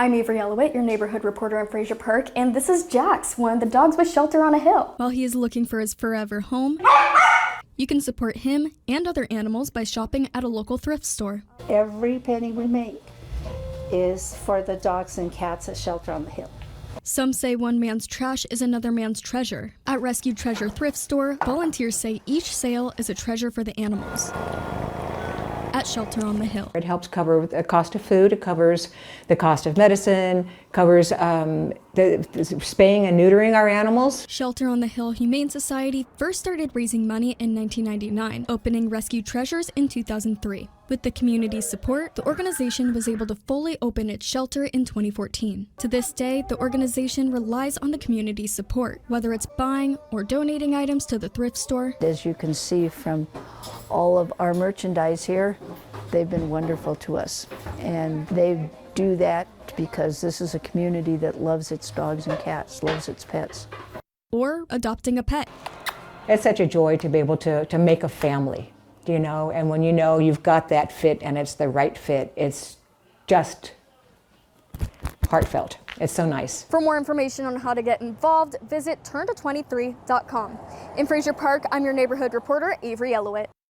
I'm Avery Elowit, your neighborhood reporter in Fraser Park, and this is Jax, one of the dogs with Shelter on a Hill. While he is looking for his forever home, you can support him and other animals by shopping at a local thrift store. Every penny we make is for the dogs and cats at Shelter on the Hill. Some say one man's trash is another man's treasure. At Rescue Treasure Thrift Store, volunteers say each sale is a treasure for the animals. At Shelter on the Hill, it helps cover the cost of food, it covers the cost of medicine, covers the spaying and neutering our animals. Shelter on the Hill Humane Society first started raising money in 1999, opening Rescue Treasures in 2003. With the community's support, the organization was able to fully open its shelter in 2014. To this day, the organization relies on the community's support, whether it's buying or donating items to the thrift store. As you can see from all of our merchandise here, they've been wonderful to us. And they do that because this is a community that loves its dogs and cats, loves its pets. Or adopting a pet. It's such a joy to be able to make a family, you know, and when you know you've got that fit and it's the right fit, it's just heartfelt. It's so nice. For more information on how to get involved, visit turnto23.com. In Fraser Park, I'm your neighborhood reporter, Avery Elowit.